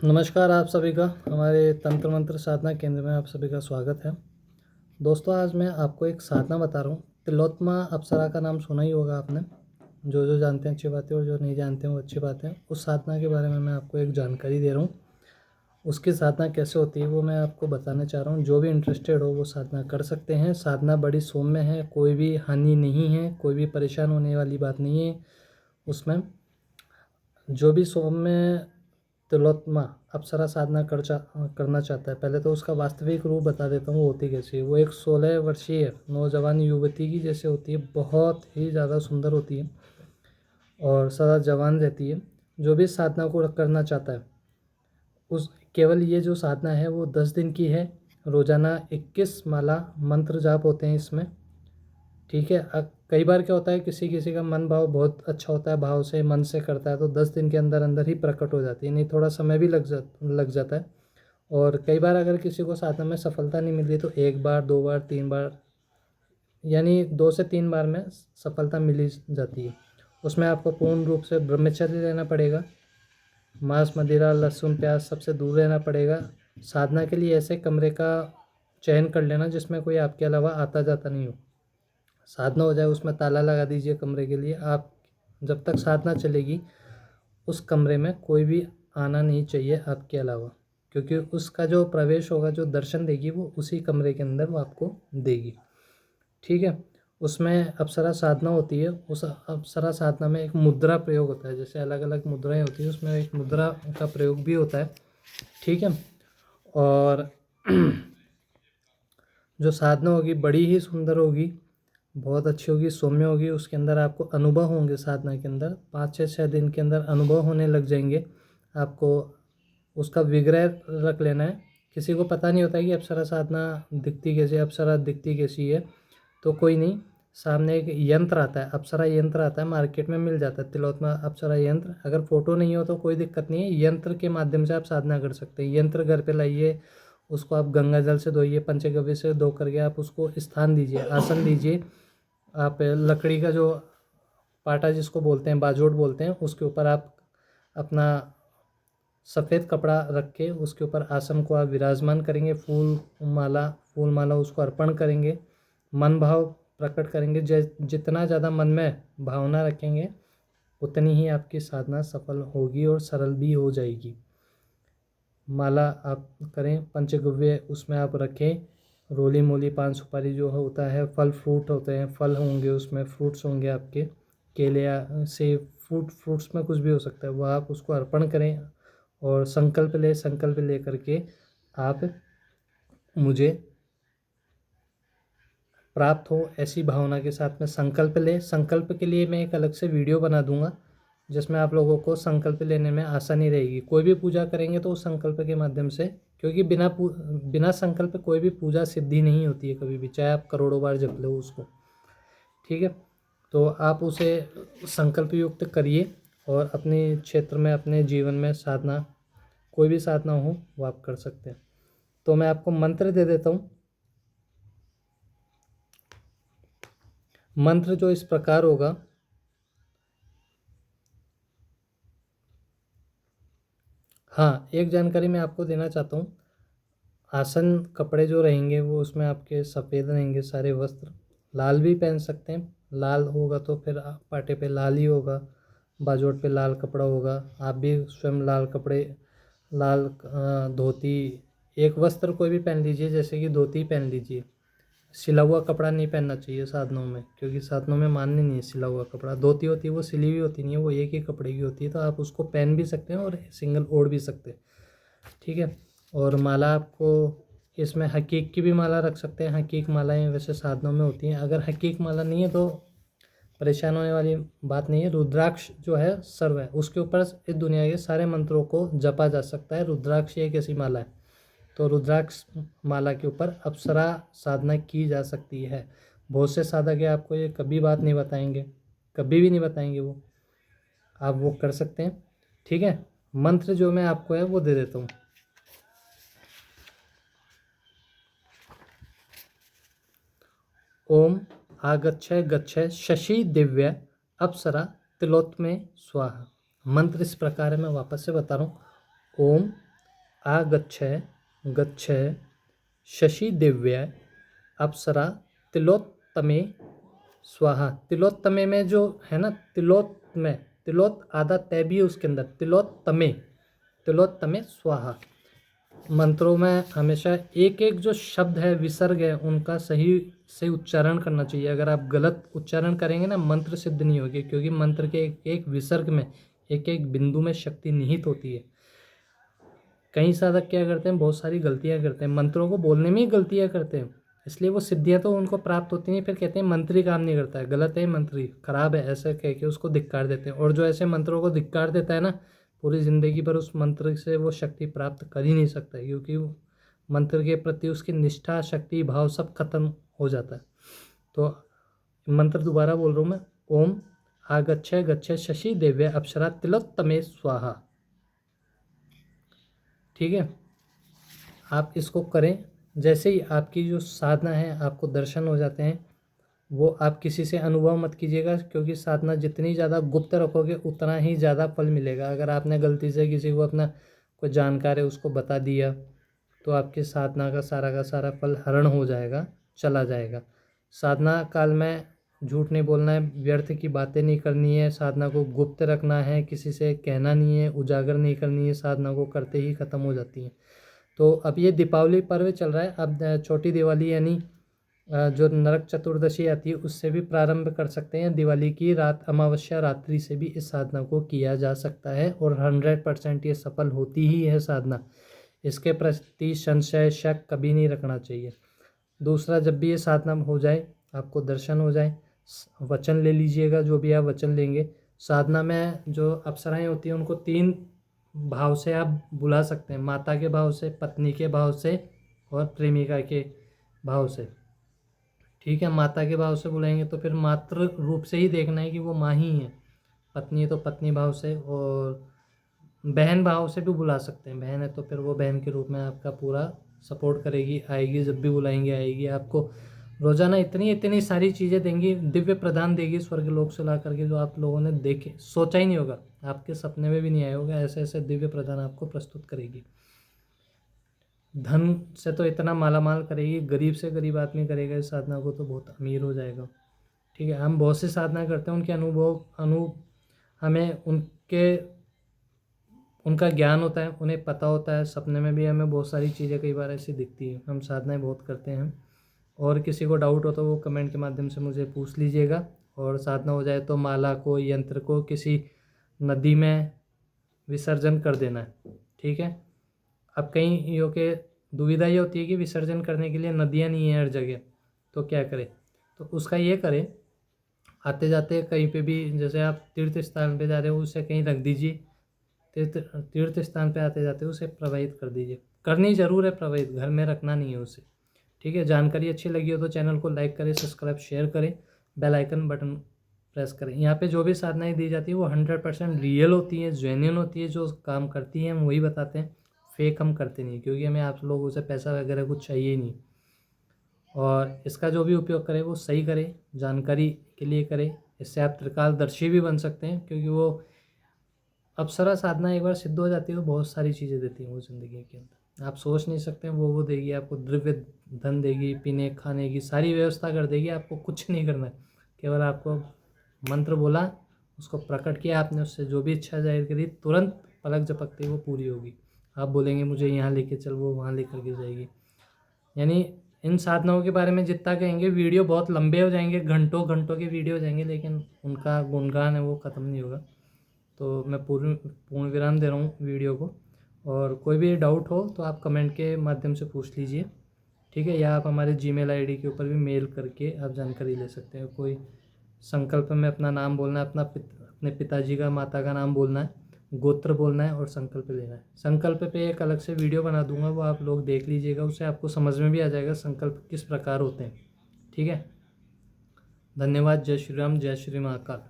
नमस्कार आप सभी का हमारे तंत्र मंत्र साधना केंद्र में आप सभी का स्वागत है। दोस्तों आज मैं आपको एक साधना बता रहा हूँ। तिलोत्तमा अप्सरा का नाम सुना ही होगा आपने। जो जो जानते हैं अच्छी बात है और जो नहीं जानते हैं वो अच्छी बात है। उस साधना के बारे में मैं आपको एक जानकारी दे रहा हूँ। उसकी साधना कैसे होती है वो मैं आपको बताना चाह रहा हूँ। जो भी इंटरेस्टेड हो वो साधना कर सकते हैं। साधना बड़ी सौम्य है, कोई भी हानि नहीं है, कोई भी परेशान होने वाली बात नहीं है उसमें। जो भी सौम्य तिलोत्तमा अप्सरा साधना करना चाहता है, पहले तो उसका वास्तविक रूप बता देता हूँ वो होती कैसी है। वो एक 16 वर्षीय नौजवान युवती की जैसे होती है, बहुत ही ज़्यादा सुंदर होती है और सदा जवान रहती है। जो भी साधना को करना चाहता है उस केवल ये जो साधना है वो 10 दिन की है। रोज़ाना 21 माला मंत्र जाप होते हैं इसमें। ठीक है। कई बार क्या होता है, किसी किसी का मन भाव बहुत अच्छा होता है, भाव से मन से करता है तो 10 दिन के अंदर अंदर ही प्रकट हो जाती है, नहीं थोड़ा समय भी लग जाता है। और कई बार अगर किसी को साधना में सफलता नहीं मिल रही तो 1 बार 2 बार 3 बार यानी 2 से 3 बार में सफलता मिल जाती है। उसमें आपको पूर्ण रूप से ब्रह्मचर्य रहना पड़ेगा। मांस मदिरा लहसुन प्याज सबसे दूर रहना पड़ेगा। साधना के लिए ऐसे कमरे का चयन कर लेना जिसमें कोई आपके अलावा आता जाता नहीं हो। साधना हो जाए उसमें ताला लगा दीजिए कमरे के लिए। आप जब तक साधना चलेगी उस कमरे में कोई भी आना नहीं चाहिए आपके अलावा, क्योंकि उसका जो प्रवेश होगा, जो दर्शन देगी वो उसी कमरे के अंदर वो आपको देगी। ठीक है। उसमें अप्सरा साधना होती है। उस अप्सरा साधना में एक मुद्रा प्रयोग होता है, जैसे अलग अलग मुद्राएं होती है उसमें एक मुद्रा का प्रयोग भी होता है। ठीक है। और जो साधना होगी बड़ी ही सुंदर होगी, बहुत अच्छी होगी, सौम्य होगी। उसके अंदर आपको अनुभव होंगे। साधना के अंदर 5 से 6 दिन के अंदर अनुभव होने लग जाएंगे आपको। उसका विग्रह रख लेना है। किसी को पता नहीं होता है कि अप्सरा साधना दिखती कैसी, अप्सरा दिखती कैसी है, तो कोई नहीं, सामने एक यंत्र आता है, अप्सरा यंत्र आता है, मार्केट में मिल जाता है तिलोत्तमा अप्सरा यंत्र। अगर फ़ोटो नहीं हो तो कोई दिक्कत नहीं है, यंत्र के माध्यम से आप साधना कर सकते हैं। यंत्र घर पे लाइए, उसको आप गंगा जल से धोइए, पंचगव्य से धो करके आप उसको स्थान दीजिए, आसन दीजिए। आप लकड़ी का जो पाटा जिसको बोलते हैं, बाजोट बोलते हैं, उसके ऊपर आप अपना सफ़ेद कपड़ा रख के उसके ऊपर आसन को आप विराजमान करेंगे। फूल माला उसको अर्पण करेंगे। मन भाव प्रकट करेंगे। जितना ज़्यादा मन में भावना रखेंगे उतनी ही आपकी साधना सफल होगी और सरल भी हो जाएगी। माला आप करें, पंचगव्य उसमें आप रखें, रोली मोली पान सुपारी जो होता है, फल फ्रूट होते हैं, फल होंगे उसमें, फ्रूट्स होंगे आपके, केले या सेब, फ्रूट्स में कुछ भी हो सकता है, वो आप उसको अर्पण करें। और संकल्प ले करके आप मुझे प्राप्त हो ऐसी भावना के साथ में संकल्प लें। संकल्प के लिए मैं एक अलग से वीडियो बना दूंगा जिसमें आप लोगों को संकल्प लेने में आसानी रहेगी। कोई भी पूजा करेंगे तो उस संकल्प के माध्यम से, क्योंकि बिना संकल्प कोई भी पूजा सिद्धि नहीं होती है कभी भी, चाहे आप करोड़ों बार जप लो उसको। ठीक है। तो आप उसे संकल्प युक्त करिए और अपने क्षेत्र में, अपने जीवन में साधना, कोई भी साधना हो वो आप कर सकते हैं। तो मैं आपको मंत्र दे देता हूँ। मंत्र जो इस प्रकार होगा। हाँ, एक जानकारी मैं आपको देना चाहता हूँ। आसन कपड़े जो रहेंगे वो उसमें आपके सफ़ेद रहेंगे सारे वस्त्र। लाल भी पहन सकते हैं, लाल होगा तो फिर पाटे पे लाल ही होगा, बाजोट पे लाल कपड़ा होगा। आप भी स्वयं लाल कपड़े, लाल धोती, एक वस्त्र कोई भी पहन लीजिए, जैसे कि धोती पहन लीजिए। सिला हुआ कपड़ा नहीं पहनना चाहिए साधनों में, क्योंकि साधनों में मान्य नहीं है सिला हुआ कपड़ा। धोती होती है वो सिली हुई होती नहीं है, वो एक ही कपड़े की होती है, तो आप उसको पहन भी सकते हैं और सिंगल ओढ़ भी सकते हैं। ठीक है। और माला आपको इसमें हकीक की भी माला रख सकते हैं। हकीक मालाएं वैसे साधनों में होती हैं। अगर हकीक माला नहीं है तो परेशान होने वाली बात नहीं है। रुद्राक्ष जो है सर्व है, उसके ऊपर इस दुनिया के सारे मंत्रों को जपा जा सकता है। रुद्राक्ष एक ऐसी माला है, तो रुद्राक्ष माला के ऊपर अप्सरा साधना की जा सकती है। बहुत से साधक है आपको ये कभी बात नहीं बताएंगे, कभी भी नहीं बताएंगे वो, आप वो कर सकते हैं। ठीक है। मंत्र जो मैं आपको है वो दे देता हूँ। ओम आगच्छय गच्छय शशि दिव्य अप्सरा तिलोत्तमे स्वाहा। मंत्र इस प्रकार है, मैं वापस से बता रहा हूँ। ओम आगच्छ गच्छ शशि दिव्य अप्सरा तिलोत्तमे स्वाहा। तिलोत्तमे में जो है ना, तिलोत आधा तय भी है उसके अंदर, तिलोत्तमे स्वाहा। मंत्रों में हमेशा एक एक जो शब्द है, विसर्ग है, उनका सही से उच्चारण करना चाहिए। अगर आप गलत उच्चारण करेंगे ना, मंत्र सिद्ध नहीं होगी, क्योंकि मंत्र के एक एक विसर्ग में, एक एक बिंदु में शक्ति निहित होती है। कई साधक क्या करते हैं, बहुत सारी गलतियां करते हैं, मंत्रों को बोलने में ही गलतियां करते हैं, इसलिए वो सिद्धियां तो उनको प्राप्त होती हैं, फिर कहते हैं मंत्र ही काम नहीं करता है, गलत है मंत्री, खराब है, ऐसे कह के उसको धिक्कार देते हैं। और जो ऐसे मंत्रों को धिक्कार देता है ना, पूरी ज़िंदगी पर उस मंत्र से वो शक्ति प्राप्त कर ही नहीं सकता है, क्योंकि मंत्र के प्रति उसकी निष्ठा, शक्ति, भाव सब खत्म हो जाता है। तो मंत्र दोबारा बोल रहा हूँ मैं, ओम आगच्छ गच्छ शशि दिव्य अप्सरा तिलोत्तमे स्वाहा। ठीक है, आप इसको करें। जैसे ही आपकी जो साधना है, आपको दर्शन हो जाते हैं, वो आप किसी से अनुभव मत कीजिएगा, क्योंकि साधना जितनी ज़्यादा गुप्त रखोगे उतना ही ज़्यादा फल मिलेगा। अगर आपने गलती से किसी को अपना कोई जानकार है उसको बता दिया, तो आपकी साधना का सारा फल हरण हो जाएगा, चला जाएगा। साधना काल में झूठ नहीं बोलना है, व्यर्थ की बातें नहीं करनी है, साधना को गुप्त रखना है, किसी से कहना नहीं है, उजागर नहीं करनी है, साधना को करते ही ख़त्म हो जाती है। तो अब ये दीपावली पर्व चल रहा है, अब छोटी दिवाली यानी जो नरक चतुर्दशी आती है उससे भी प्रारंभ कर सकते हैं। दिवाली की रात, अमावस्या रात्रि से भी इस साधना को किया जा सकता है, और 100% ये सफल होती ही है साधना। इसके प्रति संशय, शक कभी नहीं रखना चाहिए। दूसरा, जब भी ये साधना हो जाए, आपको दर्शन हो जाए, वचन ले लीजिएगा, जो भी आप वचन लेंगे। साधना में जो अप्सराएं होती हैं उनको 3 भाव से आप बुला सकते हैं, माता के भाव से, पत्नी के भाव से, और प्रेमिका के भाव से। ठीक है, माता के भाव से बुलाएंगे तो फिर मातृ रूप से ही देखना है कि वो माँ ही है, पत्नी है तो पत्नी भाव से, और बहन भाव से भी बुला सकते हैं। बहन है तो फिर वो बहन के रूप में आपका पूरा सपोर्ट करेगी, आएगी, जब भी बुलाएंगे आएगी। आपको रोज़ाना इतनी इतनी सारी चीज़ें देंगी, दिव्य प्रदान देगी स्वर्ग लोक से ला करके, जो आप लोगों ने देखे सोचा ही नहीं होगा, आपके सपने में भी नहीं आया होगा। ऐसे ऐसे दिव्य प्रदान आपको प्रस्तुत करेगी। धन से तो इतना माला माल करेगी, गरीब से गरीब आदमी करेगा इस साधना को तो बहुत अमीर हो जाएगा। ठीक है, हम बहुत सी साधना करते हैं, उनके हमें उनका ज्ञान होता है, उन्हें पता होता है। सपने में भी हमें बहुत सारी चीज़ें कई बार ऐसी दिखती है। हम साधनाएं बहुत करते हैं, और किसी को डाउट हो तो वो कमेंट के माध्यम से मुझे पूछ लीजिएगा। और साधना हो जाए तो माला को, यंत्र को किसी नदी में विसर्जन कर देना है। ठीक है, अब कहीं यो के दुविधा ये होती है कि विसर्जन करने के लिए नदियाँ नहीं है हर जगह, तो क्या करें। तो उसका ये करें, आते जाते कहीं पे भी, जैसे आप तीर्थ स्थान पे जा रहे हो, उसे कहीं रख दीजिए। तीर्थ स्थान पे आते जाते उसे प्रवाहित कर दीजिए। करनी ज़रूर है प्रवाहित, घर में रखना नहीं है उसे। ठीक है, जानकारी अच्छी लगी हो तो चैनल को लाइक करें, सब्सक्राइब, शेयर करें, बेल आइकन बटन प्रेस करें। यहाँ पे जो भी साधनाएं दी जाती है वो 100% रियल होती हैं, जेन्युइन होती है, जो काम करती हैं हम वही बताते हैं, फेक हम करते नहीं, क्योंकि हमें आप लोगों से पैसा वगैरह कुछ चाहिए ही नहीं। और इसका जो भी उपयोग करें वो सही करें, जानकारी के लिए करें। इससे आप त्रिकालदर्शी भी बन सकते हैं, क्योंकि वो अप्सरा साधना एक बार सिद्ध हो जाती है तो बहुत सारी चीज़ें देती हैं वो ज़िंदगी के अंदर, आप सोच नहीं सकते हैं। वो देगी आपको, द्रव्य धन देगी, पीने खाने की सारी व्यवस्था कर देगी, आपको कुछ नहीं करना है। केवल आपको मंत्र बोला, उसको प्रकट किया आपने, उससे जो भी इच्छा जाहिर करी, तुरंत पलक झपकते ही वो पूरी होगी। आप बोलेंगे मुझे यहाँ लेके चल, वो वहाँ लेकर के जाएगी। यानी इन साधनाओं के बारे में जितना कहेंगे वीडियो बहुत लंबे हो जाएंगे, घंटों घंटों के वीडियो हो जाएंगे, लेकिन उनका गुणगान है वो ख़त्म नहीं होगा। तो मैं पूर्ण विराम दे रहा हूँ वीडियो को, और कोई भी डाउट हो तो आप कमेंट के माध्यम से पूछ लीजिए। ठीक है, या आप हमारे जीमेल आईडी के ऊपर भी मेल करके आप जानकारी ले सकते हैं। कोई संकल्प में अपना नाम बोलना है, अपने पिताजी का, माता का नाम बोलना है, गोत्र बोलना है और संकल्प लेना है। संकल्प पे एक अलग से वीडियो बना दूंगा, वो आप लोग देख लीजिएगा, उससे आपको समझ में भी आ जाएगा संकल्प किस प्रकार होते हैं। ठीक है, धन्यवाद। जय श्री राम, जय श्री महाकाल।